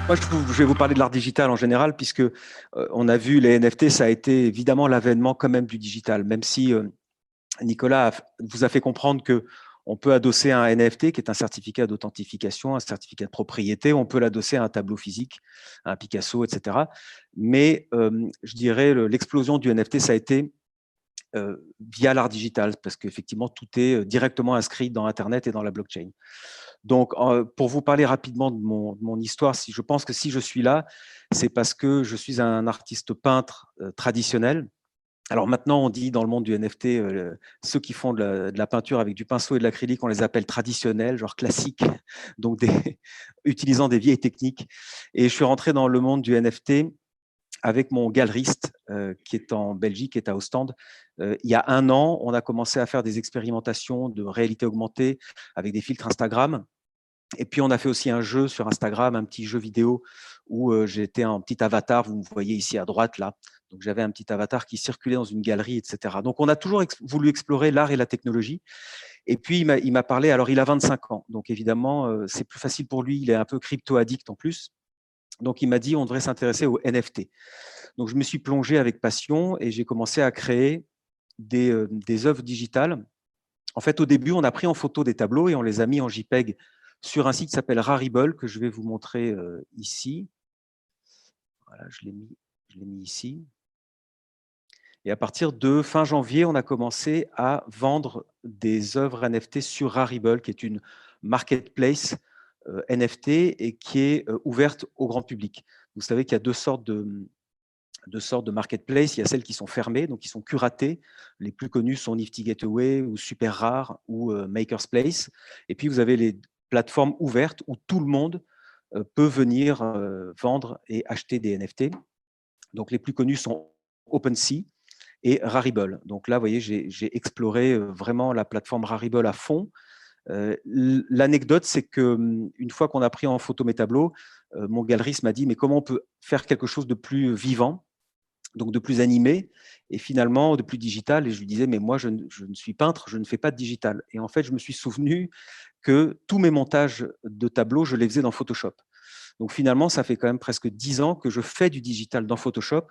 Moi, je vais vous parler de l'art digital en général, puisque on a vu les NFT, ça a été évidemment l'avènement quand même du digital, même si Nicolas vous a fait comprendre que on peut adosser un NFT, qui est un certificat d'authentification, un certificat de propriété, on peut l'adosser à un tableau physique, à un Picasso, etc. Mais je dirais l'explosion du NFT, ça a été via l'art digital, parce qu'effectivement, tout est directement inscrit dans Internet et dans la blockchain. Donc, pour vous parler rapidement de mon histoire, je pense que si je suis là, c'est parce que je suis un artiste peintre traditionnel. Alors maintenant, on dit dans le monde du NFT, ceux qui font de la peinture avec du pinceau et de l'acrylique, on les appelle traditionnels, genre classiques, donc utilisant des vieilles techniques. Et je suis rentré dans le monde du NFT avec mon galeriste qui est en Belgique, qui est à Ostende. Il y a 1 an, on a commencé à faire des expérimentations de réalité augmentée avec des filtres Instagram. Et puis, on a fait aussi un jeu sur Instagram, un petit jeu vidéo où j'étais un petit avatar, vous me voyez ici à droite, là. Donc, j'avais un petit avatar qui circulait dans une galerie, etc. Donc, on a toujours voulu explorer l'art et la technologie. Et puis, il m'a parlé, alors il a 25 ans, donc évidemment, c'est plus facile pour lui, il est un peu crypto-addict en plus. Donc, il m'a dit, on devrait s'intéresser aux NFT. Donc, je me suis plongé avec passion et j'ai commencé à créer des œuvres digitales. En fait, au début, on a pris en photo des tableaux et on les a mis en JPEG sur un site qui s'appelle Rarible, que je vais vous montrer ici. Voilà, je l'ai mis ici. Et à partir de fin janvier, on a commencé à vendre des œuvres NFT sur Rarible, qui est une marketplace NFT et qui est ouverte au grand public. Vous savez qu'il y a deux sortes de marketplace. Il y a celles qui sont fermées, donc qui sont curatées. Les plus connues sont Nifty Gateway ou Super Rare ou Maker's Place. Et puis, vous avez les plateformes ouvertes où tout le monde peut venir vendre et acheter des NFT. Donc, les plus connus sont OpenSea et Rarible. Donc là, vous voyez, j'ai exploré vraiment la plateforme Rarible à fond. L'anecdote, c'est qu'une fois qu'on a pris en photo mes tableaux, mon galeriste m'a dit, mais comment on peut faire quelque chose de plus vivant, donc de plus animé et finalement de plus digital. Et je lui disais, mais moi, je ne suis peintre, je ne fais pas de digital. Et en fait, je me suis souvenu que tous mes montages de tableaux, je les faisais dans Photoshop. Donc finalement, ça fait quand même presque 10 ans que je fais du digital dans Photoshop.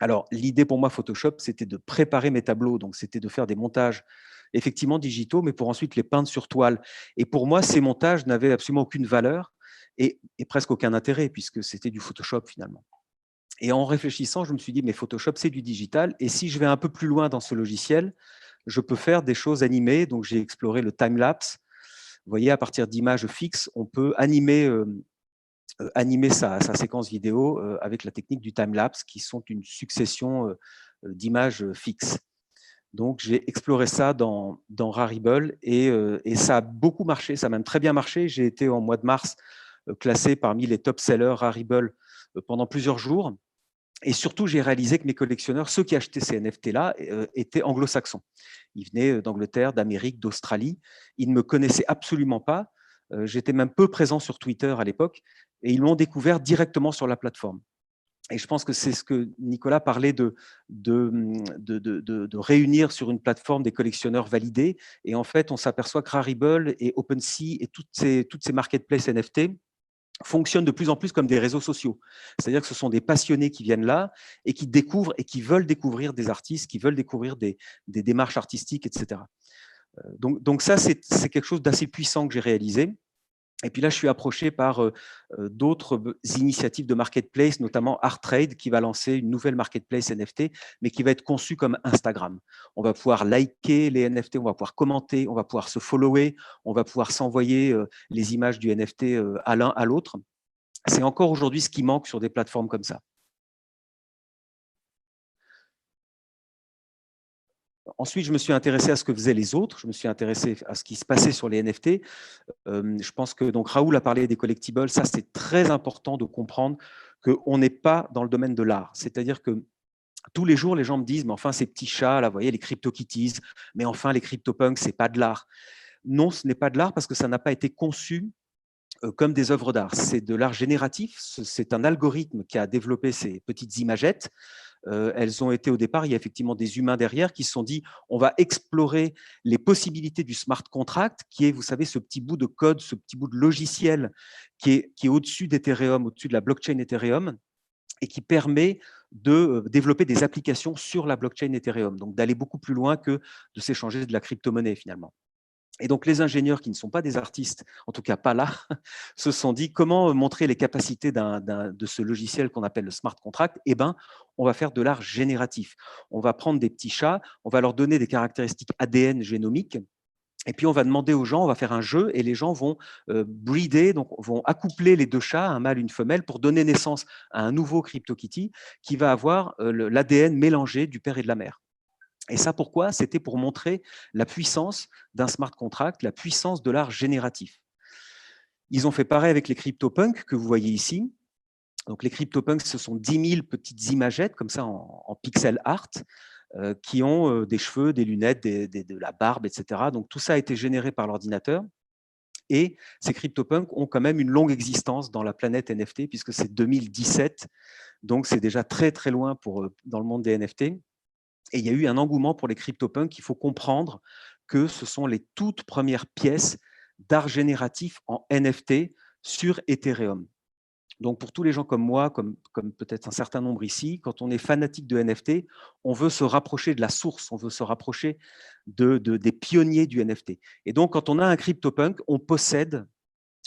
Alors, l'idée pour moi, Photoshop, c'était de préparer mes tableaux, donc c'était de faire des montages effectivement digitaux, mais pour ensuite les peindre sur toile. Et pour moi, ces montages n'avaient absolument aucune valeur et presque aucun intérêt, puisque c'était du Photoshop finalement. Et en réfléchissant, je me suis dit, mais Photoshop, c'est du digital. Et si je vais un peu plus loin dans ce logiciel, je peux faire des choses animées. Donc, j'ai exploré le time-lapse. Vous voyez, à partir d'images fixes, on peut animer sa séquence vidéo avec la technique du time-lapse, qui sont une succession d'images fixes. Donc, j'ai exploré ça dans Rarible et ça a beaucoup marché. Ça a même très bien marché. J'ai été, en mois de mars, classé parmi les top-sellers Rarible pendant plusieurs jours. Et surtout, j'ai réalisé que mes collectionneurs, ceux qui achetaient ces NFT-là, étaient anglo-saxons. Ils venaient d'Angleterre, d'Amérique, d'Australie. Ils ne me connaissaient absolument pas. J'étais même peu présent sur Twitter à l'époque. Et ils m'ont découvert directement sur la plateforme. Et je pense que c'est ce que Nicolas parlait de réunir sur une plateforme des collectionneurs validés. Et en fait, on s'aperçoit que Rarible et OpenSea et toutes ces marketplaces NFT fonctionnent de plus en plus comme des réseaux sociaux. C'est-à-dire que ce sont des passionnés qui viennent là et qui découvrent et qui veulent découvrir des artistes, qui veulent découvrir des démarches artistiques, etc. Donc ça, c'est quelque chose d'assez puissant que j'ai réalisé. Et puis là, je suis approché par d'autres initiatives de marketplace, notamment ArtTrade, qui va lancer une nouvelle marketplace NFT, mais qui va être conçue comme Instagram. On va pouvoir liker les NFT, on va pouvoir commenter, on va pouvoir se follower, on va pouvoir s'envoyer les images du NFT à l'un à l'autre. C'est encore aujourd'hui ce qui manque sur des plateformes comme ça. Ensuite, je me suis intéressé à ce que faisaient les autres. Je me suis intéressé à ce qui se passait sur les NFT. Je pense que donc Raoul a parlé des collectibles. Ça, c'est très important de comprendre qu'on n'est pas dans le domaine de l'art. C'est-à-dire que tous les jours, les gens me disent, mais enfin, ces petits chats, là, vous voyez, les crypto-kitties, mais enfin, les crypto-punks, c'est pas de l'art. Non, ce n'est pas de l'art parce que ça n'a pas été conçu comme des œuvres d'art. C'est de l'art génératif. C'est un algorithme qui a développé ces petites imagettes elles ont été au départ, il y a effectivement des humains derrière qui se sont dit, on va explorer les possibilités du smart contract, qui est, vous savez, ce petit bout de code, ce petit bout de logiciel qui est au-dessus d'Ethereum, au-dessus de la blockchain Ethereum, et qui permet de développer des applications sur la blockchain Ethereum, donc d'aller beaucoup plus loin que de s'échanger de la crypto-monnaie finalement. Et donc, les ingénieurs qui ne sont pas des artistes, en tout cas pas là, se sont dit comment montrer les capacités de ce logiciel qu'on appelle le smart contract. Eh bien, on va faire de l'art génératif. On va prendre des petits chats, on va leur donner des caractéristiques ADN génomiques, et puis on va demander aux gens, on va faire un jeu, et les gens vont breeder, donc vont accoupler les deux chats, un mâle et une femelle, pour donner naissance à un nouveau CryptoKitty qui va avoir l'ADN mélangé du père et de la mère. Et ça, pourquoi? C'était pour montrer la puissance d'un smart contract, la puissance de l'art génératif. Ils ont fait pareil avec les CryptoPunks que vous voyez ici. Donc, les CryptoPunks, ce sont 10 000 petites imagettes, comme ça, en pixel art, qui ont des cheveux, des lunettes, de la barbe, etc. Donc, tout ça a été généré par l'ordinateur. Et ces CryptoPunks ont quand même une longue existence dans la planète NFT, puisque c'est 2017. Donc, c'est déjà très, très loin dans le monde des NFT. Et il y a eu un engouement pour les CryptoPunks. Il faut comprendre que ce sont les toutes premières pièces d'art génératif en NFT sur Ethereum. Donc, pour tous les gens comme moi, comme peut-être un certain nombre ici, quand on est fanatique de NFT, on veut se rapprocher de la source, on veut se rapprocher des pionniers du NFT. Et donc, quand on a un CryptoPunk, on possède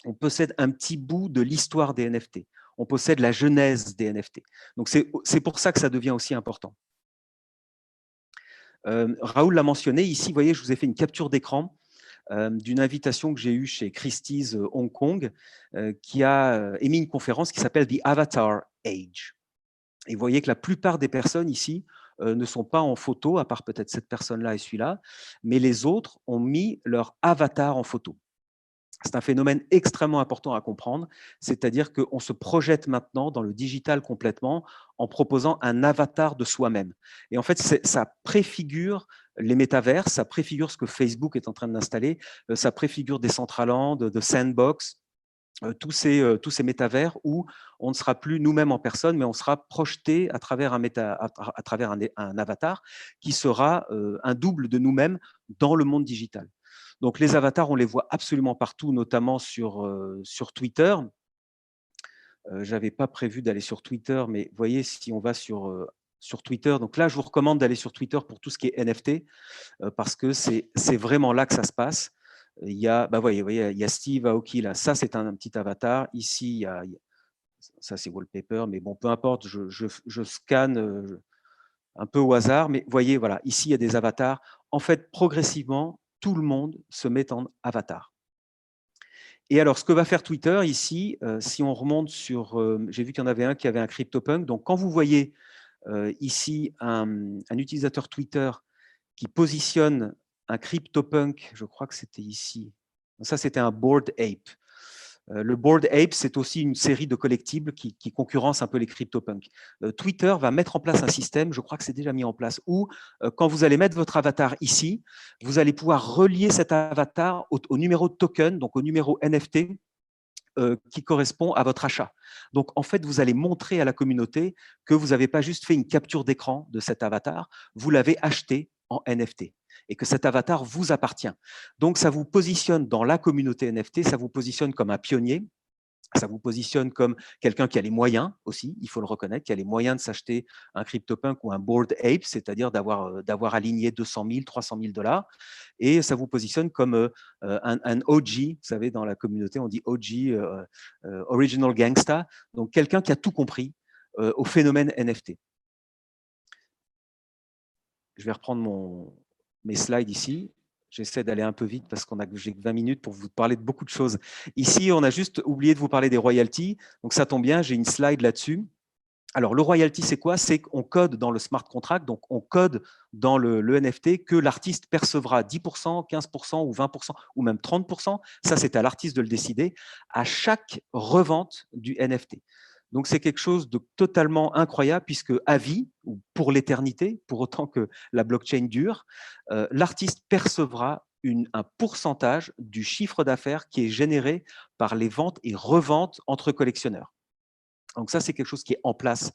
un petit bout de l'histoire des NFT. On possède la genèse des NFT. Donc, c'est pour ça que ça devient aussi important. Raoul l'a mentionné, ici, vous voyez, je vous ai fait une capture d'écran d'une invitation que j'ai eue chez Christie's Hong Kong, qui a émis une conférence qui s'appelle The Avatar Age. Et vous voyez que la plupart des personnes ici ne sont pas en photo, à part peut-être cette personne-là et celui-là, mais les autres ont mis leur avatar en photo. C'est un phénomène extrêmement important à comprendre, c'est-à-dire qu'on se projette maintenant dans le digital complètement en proposant un avatar de soi-même. Et en fait, ça préfigure les métavers, ça préfigure ce que Facebook est en train d'installer, ça préfigure Decentraland, de Sandbox, tous ces métavers où on ne sera plus nous-mêmes en personne, mais on sera projeté à travers un avatar qui sera un double de nous-mêmes dans le monde digital. Donc, les avatars, on les voit absolument partout, notamment sur Twitter. Je n'avais pas prévu d'aller sur Twitter, mais vous voyez, si on va sur Twitter, donc là, je vous recommande d'aller sur Twitter pour tout ce qui est NFT, parce que c'est vraiment là que ça se passe. Il y a, voyez, il y a Steve Aoki, là, ça c'est un petit avatar. Ici, ça c'est wallpaper, mais bon, peu importe, je scanne un peu au hasard, mais voyez, voilà, ici il y a des avatars. En fait, progressivement, tout le monde se met en avatar. Et alors, ce que va faire Twitter ici, si on remonte sur, j'ai vu qu'il y en avait un qui avait un CryptoPunk. Donc, quand vous voyez ici un utilisateur Twitter qui positionne un CryptoPunk, je crois que c'était ici. Ça, c'était un Bored Ape. Le Bored Ape, c'est aussi une série de collectibles qui concurrencent un peu les CryptoPunks. Twitter va mettre en place un système, je crois que c'est déjà mis en place, où quand vous allez mettre votre avatar ici, vous allez pouvoir relier cet avatar au numéro de token, donc au numéro NFT, qui correspond à votre achat. Donc, en fait, vous allez montrer à la communauté que vous n'avez pas juste fait une capture d'écran de cet avatar, vous l'avez acheté en NFT et que cet avatar vous appartient. Donc, ça vous positionne dans la communauté NFT, ça vous positionne comme un pionnier, ça vous positionne comme quelqu'un qui a les moyens aussi, il faut le reconnaître, qui a les moyens de s'acheter un CryptoPunk ou un Bored Ape, c'est-à-dire d'avoir aligné 200 000, 300 000 $. Et ça vous positionne comme un OG, vous savez, dans la communauté, on dit OG, Original Gangsta, donc quelqu'un qui a tout compris au phénomène NFT. Je vais reprendre mes slides ici. J'essaie d'aller un peu vite parce j'ai que 20 minutes pour vous parler de beaucoup de choses. Ici, on a juste oublié de vous parler des royalties. Donc, ça tombe bien, j'ai une slide là-dessus. Alors, le royalty, c'est quoi? C'est qu'on code dans le smart contract, donc on code dans le NFT que l'artiste percevra 10%, 15% ou 20% ou même 30%. Ça, c'est à l'artiste de le décider à chaque revente du NFT. Donc, c'est quelque chose de totalement incroyable puisque à vie, ou pour l'éternité, pour autant que la blockchain dure, l'artiste percevra un pourcentage du chiffre d'affaires qui est généré par les ventes et reventes entre collectionneurs. Donc ça, c'est quelque chose qui est en place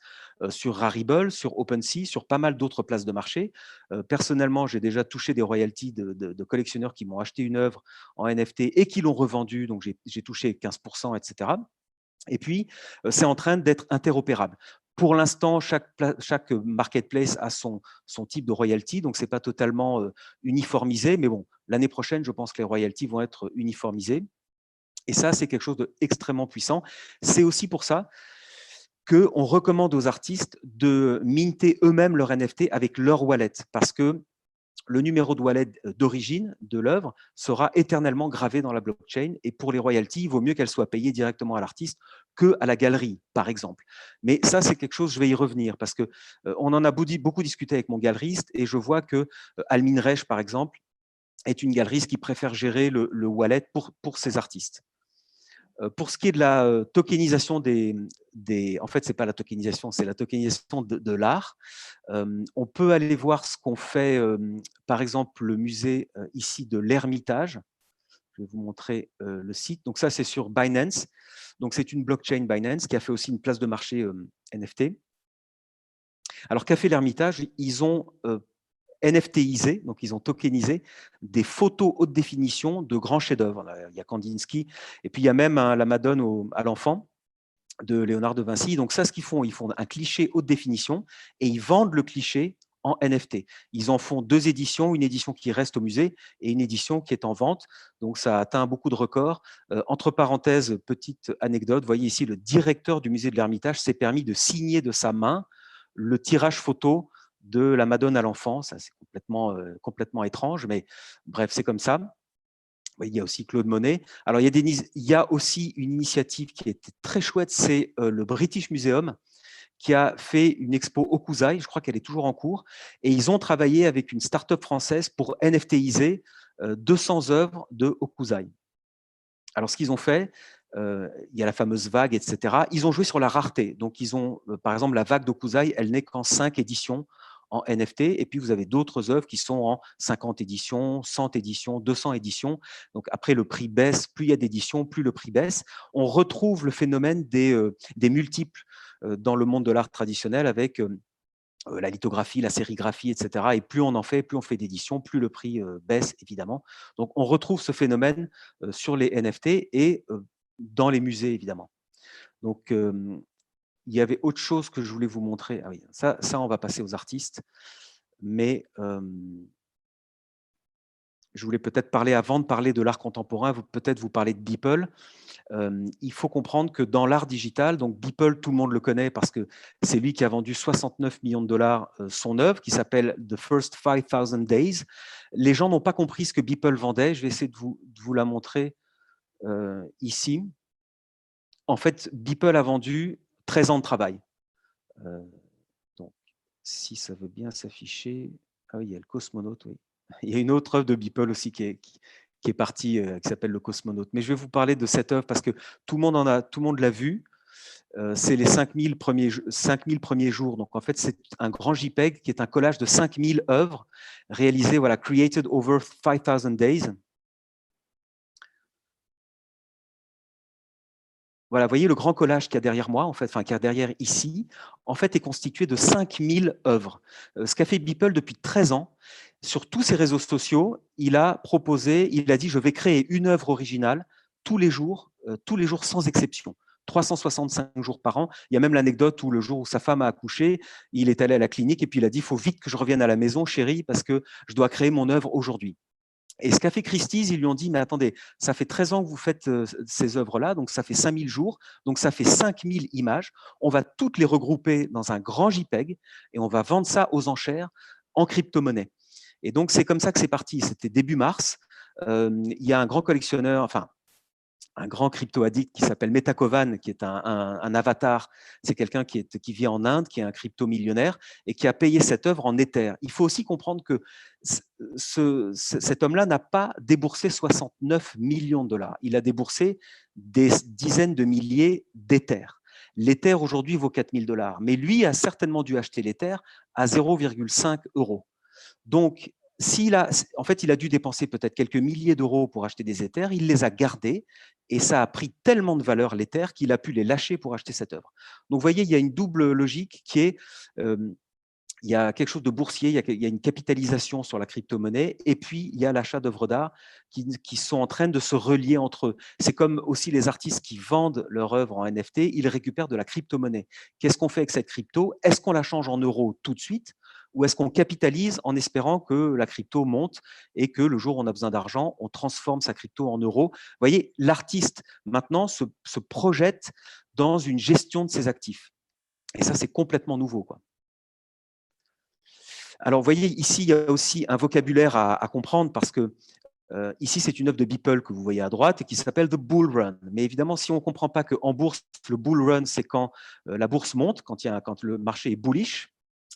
sur Rarible, sur OpenSea, sur pas mal d'autres places de marché. Personnellement, j'ai déjà touché des royalties de collectionneurs qui m'ont acheté une œuvre en NFT et qui l'ont revendue, donc j'ai touché 15%, etc. Et puis, c'est en train d'être interopérable. Pour l'instant, chaque marketplace a son type de royalty, donc ce n'est pas totalement uniformisé, mais bon, l'année prochaine, je pense que les royalties vont être uniformisées. Et ça, c'est quelque chose d'extrêmement puissant. C'est aussi pour ça qu'on recommande aux artistes de minter eux-mêmes leur NFT avec leur wallet, parce que le numéro de wallet d'origine de l'œuvre sera éternellement gravé dans la blockchain, et pour les royalties, il vaut mieux qu'elles soient payées directement à l'artiste qu'à la galerie, par exemple. Mais ça, c'est quelque chose, je vais y revenir, parce qu'on en a beaucoup discuté avec mon galeriste, et je vois que Almin Reich, par exemple, est une galeriste qui préfère gérer le wallet pour ses artistes. Pour ce qui est de la tokenisation en fait, ce n'est pas la tokenisation, c'est la tokenisation de l'art. On peut aller voir ce qu'on fait, par exemple, le musée ici de l'Ermitage. Je vais vous montrer le site. Donc ça, c'est sur Binance. Donc c'est une blockchain Binance qui a fait aussi une place de marché NFT. Alors qu'a fait l'Ermitage? Ils ont NFTisé, donc ils ont tokenisé des photos haute définition de grands chefs-d'œuvre. Il y a Kandinsky, et puis il y a même la Madone à l'enfant de Léonard de Vinci. Donc ça, ce qu'ils font un cliché haute définition et ils vendent le cliché en NFT. Ils en font 2 éditions, une édition qui reste au musée et une édition qui est en vente. Donc ça a atteint beaucoup de records. Entre parenthèses, petite anecdote, vous voyez ici, le directeur du musée de l'Ermitage s'est permis de signer de sa main le tirage photo de la Madone à l'enfant. Ça, c'est complètement étrange, mais bref, c'est comme ça. Il y a aussi Claude Monet. Alors, il y a aussi une initiative qui était très chouette, c'est le British Museum, qui a fait une expo Okuzai, je crois qu'elle est toujours en cours, et ils ont travaillé avec une start-up française pour NFTiser 200 œuvres de Okuzai. Alors, ce qu'ils ont fait, il y a la fameuse vague, etc. Ils ont joué sur la rareté. Donc, ils ont, par exemple, la vague d'Okuzai, elle n'est qu'en 5 éditions en NFT, et puis vous avez d'autres œuvres qui sont en 50 éditions, 100 éditions, 200 éditions. Donc après, le prix baisse, plus il y a d'éditions, plus le prix baisse. On retrouve le phénomène des multiples dans le monde de l'art traditionnel avec la lithographie, la sérigraphie, etc. Et plus on en fait, plus on fait d'éditions, plus le prix baisse, évidemment. Donc on retrouve ce phénomène sur les NFT et dans les musées, évidemment. Donc, il y avait autre chose que je voulais vous montrer. Ah oui, ça on va passer aux artistes. Mais je voulais peut-être parler, avant de parler de l'art contemporain, peut-être vous parler de Beeple. Il faut comprendre que dans l'art digital, donc Beeple, tout le monde le connaît parce que c'est lui qui a vendu 69 millions de dollars son œuvre qui s'appelle The First 5000 Days. Les gens n'ont pas compris ce que Beeple vendait. Je vais essayer de vous la montrer ici. En fait, Beeple a vendu 13 ans de travail. Donc, si ça veut bien s'afficher. Ah oui, il y a le cosmonaute, oui. Il y a une autre œuvre de Beeple aussi qui est partie, qui s'appelle le cosmonaute. Mais je vais vous parler de cette œuvre parce que tout le monde l'a vue. C'est les 5000 premiers jours. Donc, en fait, c'est un grand JPEG qui est un collage de 5000 œuvres réalisées, voilà, created over 5000 days. Voilà, vous voyez le grand collage qu'il y a derrière moi, en fait, enfin, qu'il y a derrière ici, en fait, est constitué de 5000 œuvres. Ce qu'a fait Beeple depuis 13 ans, sur tous ses réseaux sociaux, il a dit, je vais créer une œuvre originale tous les jours sans exception. 365 jours par an. Il y a même l'anecdote où le jour où sa femme a accouché, il est allé à la clinique et puis il a dit, il faut vite que je revienne à la maison, chérie, parce que je dois créer mon œuvre aujourd'hui. Et ce qu'a fait Christie's, ils lui ont dit, mais attendez, ça fait 13 ans que vous faites ces œuvres-là, donc ça fait 5000 jours, donc ça fait 5000 images. On va toutes les regrouper dans un grand JPEG et on va vendre ça aux enchères en crypto-monnaie. Et donc, c'est comme ça que c'est parti. C'était début mars. Il y a un grand collectionneur, enfin, un grand crypto-addict qui s'appelle Metakovan, qui est un avatar. C'est quelqu'un qui vit en Inde, qui est un crypto-millionnaire et qui a payé cette œuvre en Ether. Il faut aussi comprendre que cet homme-là n'a pas déboursé 69 millions de dollars. Il a déboursé des dizaines de milliers d'Ether. L'Ether aujourd'hui vaut 4000 dollars, mais lui a certainement dû acheter l'Ether à 0,5 €. Donc, en fait, il a dû dépenser peut-être quelques milliers d'euros pour acheter des Ethers, il les a gardés et ça a pris tellement de valeur, l'Ether, qu'il a pu les lâcher pour acheter cette œuvre. Donc, vous voyez, il y a une double logique qui est, il y a quelque chose de boursier, il y a une capitalisation sur la crypto-monnaie, et puis il y a l'achat d'œuvres d'art qui sont en train de se relier entre eux. C'est comme aussi les artistes qui vendent leur œuvre en NFT, ils récupèrent de la crypto-monnaie. Qu'est-ce qu'on fait avec cette crypto? Est-ce qu'on la change en euros tout de suite, ou est-ce qu'on capitalise en espérant que la crypto monte et que le jour où on a besoin d'argent, on transforme sa crypto en euros? Vous voyez, l'artiste maintenant se projette dans une gestion de ses actifs. Et ça, c'est complètement nouveau, quoi. Alors, vous voyez, ici, il y a aussi un vocabulaire à comprendre parce que ici, c'est une œuvre de Beeple que vous voyez à droite et qui s'appelle The Bull Run. Mais évidemment, si on ne comprend pas qu'en bourse, le bull run, c'est quand la bourse monte, quand le marché est bullish,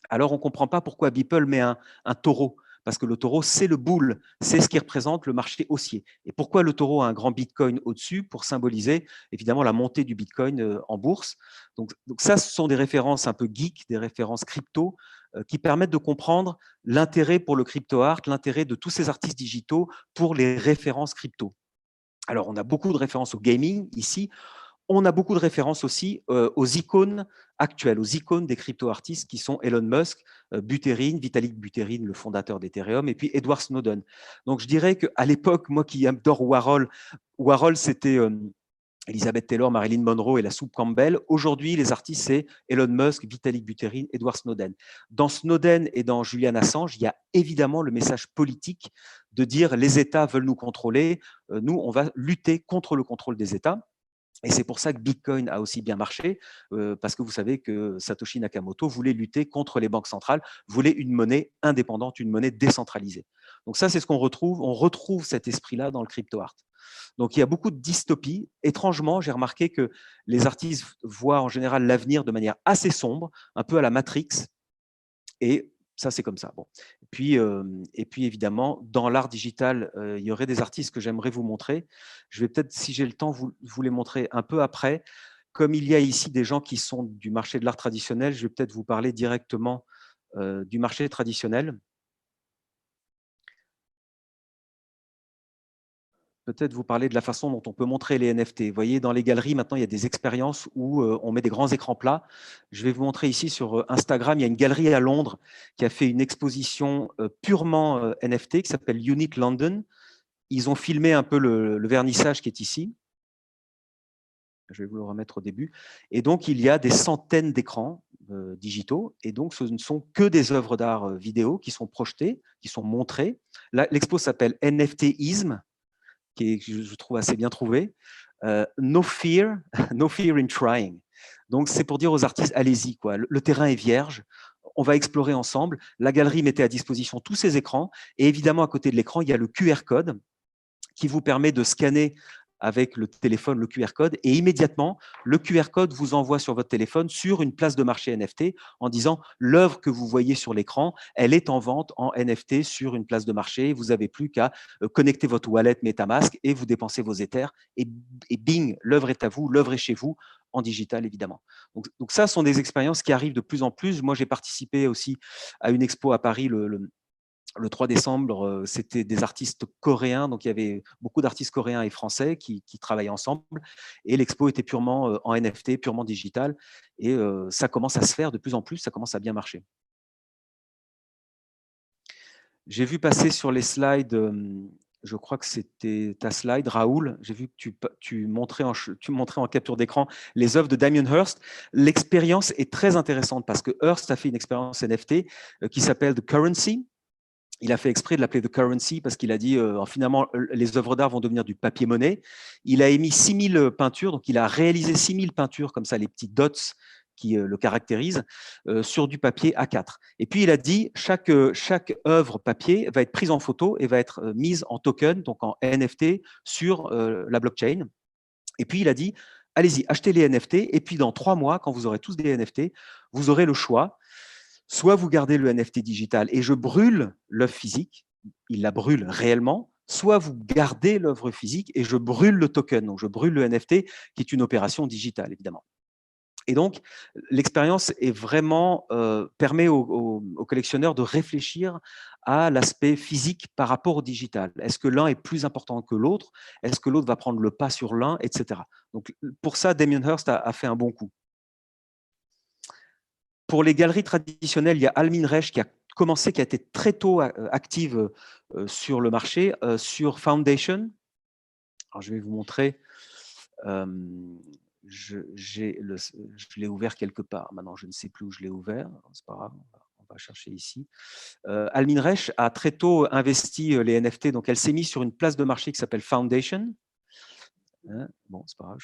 alors on ne comprend pas pourquoi Beeple met un taureau. Parce que le taureau, c'est le bull, c'est ce qui représente le marché haussier. Et pourquoi le taureau a un grand bitcoin au-dessus? Pour symboliser évidemment la montée du bitcoin en bourse. Donc ça, ce sont des références un peu geek, des références crypto, qui permettent de comprendre l'intérêt pour le crypto art, l'intérêt de tous ces artistes digitaux pour les références crypto. Alors, on a beaucoup de références au gaming ici. On a beaucoup de références aussi aux icônes actuelles, aux icônes des crypto-artistes qui sont Elon Musk, Buterin, Vitalik Buterin, le fondateur d'Ethereum, et puis Edward Snowden. Donc, je dirais qu'à l'époque, moi qui adore Warhol, Warhol, c'était Elizabeth Taylor, Marilyn Monroe et la soupe Campbell. Aujourd'hui, les artistes, c'est Elon Musk, Vitalik Buterin, Edward Snowden. Dans Snowden et dans Julian Assange, il y a évidemment le message politique de dire les États veulent nous contrôler, nous, on va lutter contre le contrôle des États. Et c'est pour ça que Bitcoin a aussi bien marché, parce que vous savez que Satoshi Nakamoto voulait lutter contre les banques centrales, voulait une monnaie indépendante, une monnaie décentralisée. Donc ça, c'est ce qu'on retrouve. On retrouve cet esprit-là dans le crypto art. Donc il y a beaucoup de dystopies. Étrangement, j'ai remarqué que les artistes voient en général l'avenir de manière assez sombre, un peu à la Matrix, et ça, c'est comme ça. Bon. Et puis évidemment, dans l'art digital, il y aurait des artistes que j'aimerais vous montrer. Je vais peut-être, si j'ai le temps, vous les montrer un peu après. Comme il y a ici des gens qui sont du marché de l'art traditionnel, je vais peut-être vous parler directement du marché traditionnel. Peut-être vous parler de la façon dont on peut montrer les NFT. Vous voyez, dans les galeries, maintenant, il y a des expériences où on met des grands écrans plats. Je vais vous montrer ici sur Instagram, il y a une galerie à Londres qui a fait une exposition purement NFT qui s'appelle Unique London. Ils ont filmé un peu le vernissage qui est ici. Je vais vous le remettre au début. Et donc, il y a des centaines d'écrans digitaux. Et donc, ce ne sont que des œuvres d'art vidéo qui sont projetées, qui sont montrées. L'expo s'appelle NFTism, qui est, je trouve, assez bien trouvé. No fear, no fear in trying. Donc, c'est pour dire aux artistes, allez-y, quoi. Le terrain est vierge. On va explorer ensemble. La galerie mettait à disposition tous ces écrans. Et évidemment, à côté de l'écran, il y a le QR code qui vous permet de scanner avec le téléphone le QR code et immédiatement, le QR code vous envoie sur votre téléphone sur une place de marché NFT en disant l'œuvre que vous voyez sur l'écran, elle est en vente en NFT sur une place de marché. Vous n'avez plus qu'à connecter votre wallet MetaMask et vous dépensez vos Ethers et bing, l'œuvre est à vous, l'œuvre est chez vous en digital évidemment. Donc ça sont des expériences qui arrivent de plus en plus. Moi, j'ai participé aussi à une expo à Paris le 3 décembre, c'était des artistes coréens, donc il y avait beaucoup d'artistes coréens et français qui travaillaient ensemble. Et l'expo était purement en NFT, purement digital. Et ça commence à se faire de plus en plus, ça commence à bien marcher. J'ai vu passer sur les slides, je crois que c'était ta slide, Raoul. J'ai vu que tu montrais en capture d'écran les œuvres de Damien Hirst. L'expérience est très intéressante parce que Hirst a fait une expérience NFT qui s'appelle The Currency. Il a fait exprès de l'appeler The Currency parce qu'il a dit finalement les œuvres d'art vont devenir du papier-monnaie. Il a émis 6000 peintures, donc il a réalisé 6000 peintures comme ça, les petits dots qui le caractérisent, sur du papier A4. Et puis il a dit chaque œuvre papier va être prise en photo et va être mise en token, donc en NFT, sur la blockchain. Et puis il a dit allez-y, achetez les NFT, et puis dans 3 mois, quand vous aurez tous des NFT, vous aurez le choix. Soit vous gardez le NFT digital et je brûle l'œuvre physique, il la brûle réellement, soit vous gardez l'œuvre physique et je brûle le token, donc je brûle le NFT, qui est une opération digitale, évidemment. Et donc, l'expérience est vraiment, permet aux collectionneurs de réfléchir à l'aspect physique par rapport au digital. Est-ce que l'un est plus important que l'autre? Est-ce que l'autre va prendre le pas sur l'un, etc. Donc, pour ça, Damien Hirst a fait un bon coup. Pour les galeries traditionnelles, il y a Almin Reich qui a commencé, qui a été très tôt active sur le marché, sur Foundation. Alors, je vais vous montrer. Je l'ai ouvert quelque part. Maintenant, je ne sais plus où je l'ai ouvert. C'est pas grave, on va chercher ici. Almin Reich a très tôt investi les NFT, donc elle s'est mise sur une place de marché qui s'appelle Foundation. Hein, bon, c'est pas grave,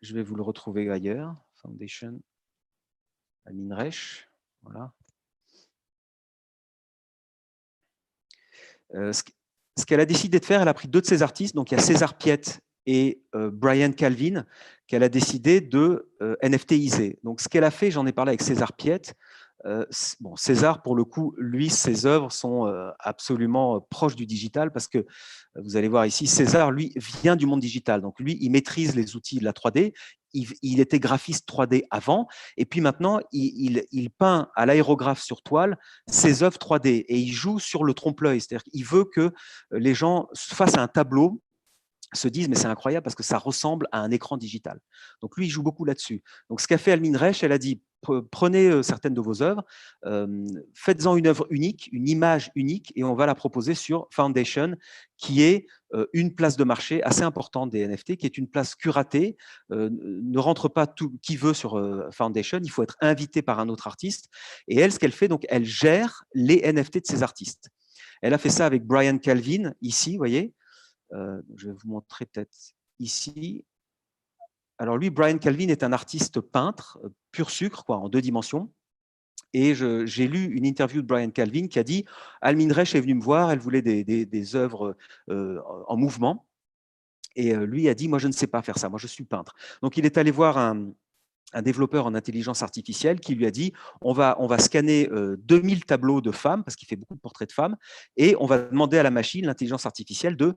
je vais vous le retrouver ailleurs. Foundation, Almin Reich, voilà. Ce qu'elle a décidé de faire, elle a pris deux de ses artistes, donc il y a César Piette et Brian Calvin, qu'elle a décidé de NFTiser. Donc ce qu'elle a fait, j'en ai parlé avec César Piette. Bon, César, pour le coup, lui, ses œuvres sont absolument proches du digital parce que vous allez voir ici, César, lui, vient du monde digital. Donc lui, il maîtrise les outils de la 3D. Il était graphiste 3D avant, et puis maintenant, il peint à l'aérographe sur toile ses œuvres 3D et il joue sur le trompe-l'œil. C'est-à-dire qu'il veut que les gens, face à un tableau, se disent mais c'est incroyable parce que ça ressemble à un écran digital. Donc lui, il joue beaucoup là-dessus. Donc ce qu'a fait Almin Reich, elle a dit prenez certaines de vos œuvres, faites-en une œuvre unique, une image unique, et on va la proposer sur Foundation, qui est une place de marché assez importante des NFT, qui est une place curatée. Ne rentre pas tout qui veut sur Foundation, il faut être invité par un autre artiste. Et elle, ce qu'elle fait, donc, elle gère les NFT de ces artistes. Elle a fait ça avec Brian Calvin, ici, vous voyez. Je vais vous montrer peut-être ici. Alors lui, Brian Calvin est un artiste peintre, pur sucre, quoi, en 2 dimensions. Et j'ai lu une interview de Brian Calvin qui a dit « Almin Reich est venue me voir, elle voulait des œuvres en mouvement. Et lui a dit « Moi, je ne sais pas faire ça, moi, je suis peintre. » Donc, il est allé voir un développeur en intelligence artificielle qui lui a dit on va scanner 2000 tableaux de femmes, parce qu'il fait beaucoup de portraits de femmes, et on va demander à la machine, l'intelligence artificielle, de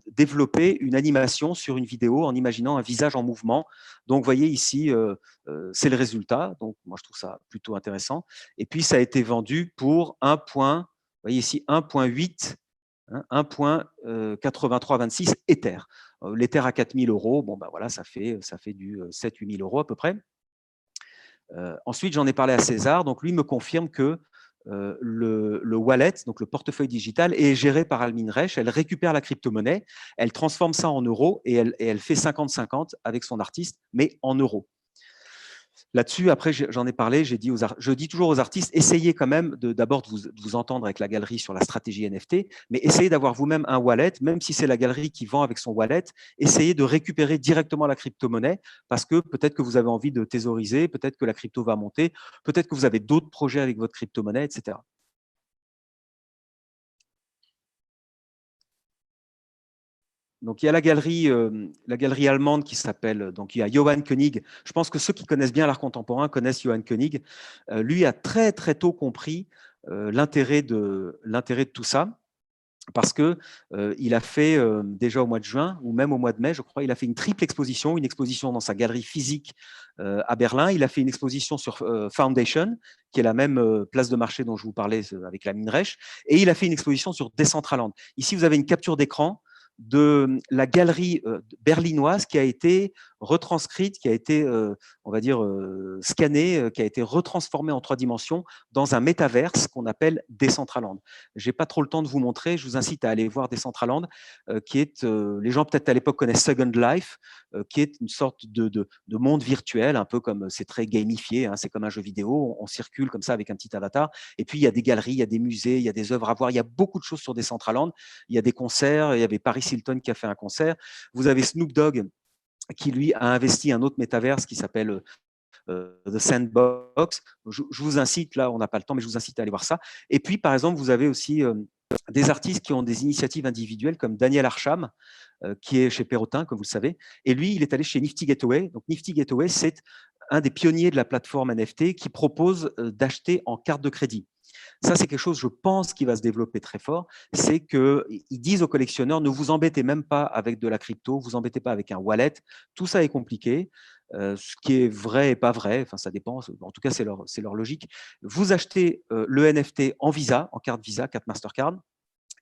développer une animation sur une vidéo en imaginant un visage en mouvement. Donc, vous voyez ici, c'est le résultat. Donc, moi, je trouve ça plutôt intéressant. Et puis, ça a été vendu pour 1 point, vous voyez ici, 1,8 1,8326 Ether. L'Ether à 4 000 €, bon, ben voilà, ça fait du 7 000 – 8 000 € à peu près. Ensuite, j'en ai parlé à César. Donc, lui me confirme que le wallet, donc le portefeuille digital, est géré par Almin Reich. Elle récupère la crypto-monnaie, elle transforme ça en euros et elle fait 50-50 avec son artiste, mais en euros. Là-dessus, après, j'en ai parlé, je dis toujours aux artistes, essayez quand même d'abord de vous entendre avec la galerie sur la stratégie NFT, mais essayez d'avoir vous-même un wallet, même si c'est la galerie qui vend avec son wallet, essayez de récupérer directement la crypto-monnaie, parce que peut-être que vous avez envie de thésauriser, peut-être que la crypto va monter, peut-être que vous avez d'autres projets avec votre crypto-monnaie, etc. Donc, il y a la galerie allemande qui s'appelle, donc il y a Johann Koenig. Je pense que ceux qui connaissent bien l'art contemporain connaissent Johann Koenig. Lui a très, très tôt compris l'intérêt de tout ça, parce que il a fait déjà au mois de juin ou même au mois de mai, je crois, il a fait une triple exposition, une exposition dans sa galerie physique à Berlin. Il a fait une exposition sur Foundation, qui est la même place de marché dont je vous parlais avec la mine Reich, et il a fait une exposition sur Decentraland. Ici, vous avez une capture d'écran de la galerie berlinoise qui a été retranscrite, qui a été, on va dire, scannée, qui a été retransformée en 3 dimensions dans un métaverse qu'on appelle Decentraland. Je n'ai pas trop le temps de vous montrer, je vous incite à aller voir Decentraland, qui est, les gens peut-être à l'époque connaissent Second Life, qui est une sorte de monde virtuel, un peu comme, c'est très gamifié, hein, c'est comme un jeu vidéo, on circule comme ça avec un petit avatar, et puis il y a des galeries, il y a des musées, il y a des œuvres à voir, il y a beaucoup de choses sur Decentraland, il y a des concerts, il y avait Paris Hilton qui a fait un concert, vous avez Snoop Dogg qui lui a investi un autre métaverse qui s'appelle The Sandbox. Je vous incite, là on n'a pas le temps, mais je vous incite à aller voir ça. Et puis par exemple, vous avez aussi des artistes qui ont des initiatives individuelles comme Daniel Arsham, qui est chez Perrotin, comme vous le savez. Et lui, il est allé chez Nifty Gateway. Donc Nifty Gateway, c'est un des pionniers de la plateforme NFT qui propose d'acheter en carte de crédit. Ça, c'est quelque chose, je pense, qui va se développer très fort. C'est qu'ils disent aux collectionneurs, ne vous embêtez même pas avec de la crypto, vous embêtez pas avec un wallet. Tout ça est compliqué. ce qui est vrai et pas vrai, enfin ça dépend, en tout cas c'est leur logique. Vous achetez le NFT en Visa, en carte Visa, carte Mastercard,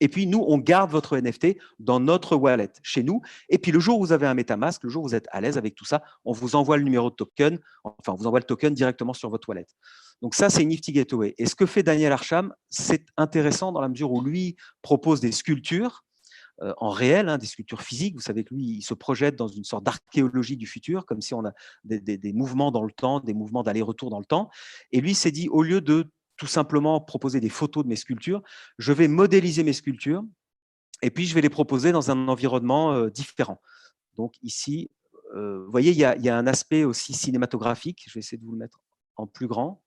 et puis nous, on garde votre NFT dans notre wallet chez nous. Et puis le jour où vous avez un MetaMask, le jour où vous êtes à l'aise avec tout ça, on vous envoie le numéro de token, enfin on vous envoie le token directement sur votre wallet. Donc ça, c'est Nifty Gateway. Et ce que fait Daniel Arsham, c'est intéressant dans la mesure où lui propose des sculptures en réel, hein, des sculptures physiques. Vous savez que lui, il se projette dans une sorte d'archéologie du futur, comme si on a des mouvements dans le temps, des mouvements d'aller-retour dans le temps. Et lui s'est dit, au lieu de tout simplement proposer des photos de mes sculptures, je vais modéliser mes sculptures et puis je vais les proposer dans un environnement différent. Donc ici, vous voyez, il y a un aspect aussi cinématographique. Je vais essayer de vous le mettre en plus grand.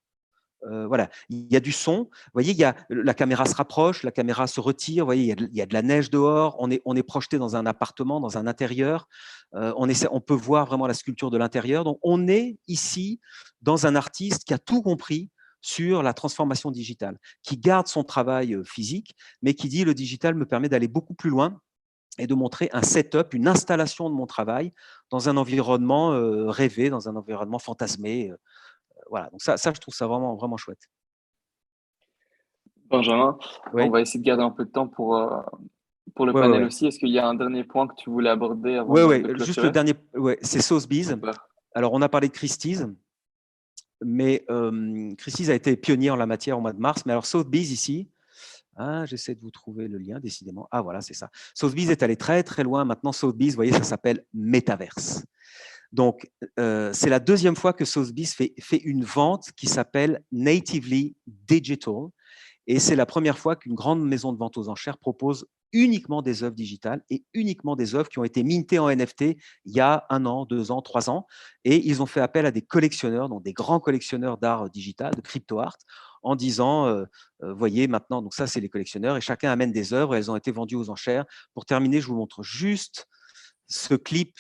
Voilà, il y a du son. Vous voyez, la caméra se rapproche, la caméra se retire. Vous voyez, il y a de la neige dehors. On est projeté dans un appartement, dans un intérieur. On peut voir vraiment la sculpture de l'intérieur. Donc, on est ici dans un artiste qui a tout compris sur la transformation digitale, qui garde son travail physique, mais qui dit le digital me permet d'aller beaucoup plus loin et de montrer un setup, une installation de mon travail dans un environnement rêvé, dans un environnement fantasmé. Voilà, donc ça, je trouve ça vraiment, vraiment chouette. Benjamin, on Oui, va essayer de garder un peu de temps pour le ouais, ouais, panel ouais. aussi. Est-ce qu'il y a un dernier point que tu voulais aborder avant Ouais, ouais. de Juste le clôturer? dernier, ouais, c'est Sotheby's. Super. Alors, on a parlé de Christie's, mais Christie's a été pionnier en la matière au mois de mars. Mais alors, Sotheby's ici, ah, j'essaie de vous trouver le lien, décidément. Ah, voilà, c'est ça. Sotheby's est allé très, très loin. Maintenant, Sotheby's, vous voyez, ça s'appelle Metaverse. Donc, c'est la deuxième fois que Sotheby's fait une vente qui s'appelle Natively Digital. Et c'est la première fois qu'une grande maison de vente aux enchères propose uniquement des œuvres digitales et uniquement des œuvres qui ont été mintées en NFT il y a 1 an, 2 ans, 3 ans. Et ils ont fait appel à des collectionneurs, donc des grands collectionneurs d'art digital, de crypto art, en disant, voyez maintenant, donc ça c'est les collectionneurs, et chacun amène des œuvres, et elles ont été vendues aux enchères. Pour terminer, je vous montre juste ce clip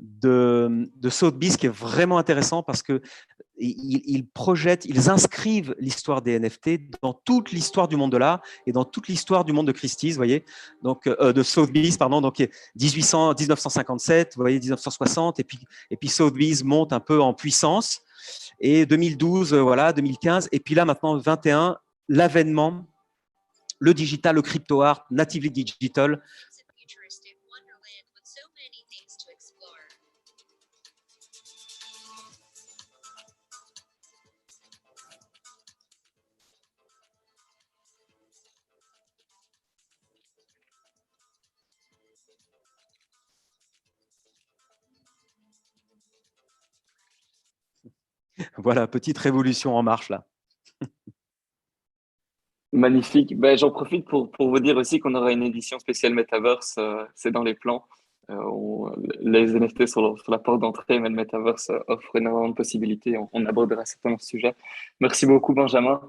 de Sotheby's qui est vraiment intéressant parce que ils projettent, ils inscrivent l'histoire des NFT dans toute l'histoire du monde de l'art et dans toute l'histoire du monde de Christie's, vous voyez, donc de Sotheby's, pardon, donc 1957, vous voyez, 1960, et puis Sotheby's monte un peu en puissance, et 2012, voilà, 2015, et puis là maintenant 21, l'avènement, le digital, le crypto art, natively digital. Voilà, petite révolution en marche là. Magnifique. Ben, j'en profite pour vous dire aussi qu'on aura une édition spéciale Metaverse. C'est dans les plans. Les NFT sur la porte d'entrée, mais le Metaverse offre énormément de possibilités. On abordera certainement ce sujet. Merci beaucoup, Benjamin.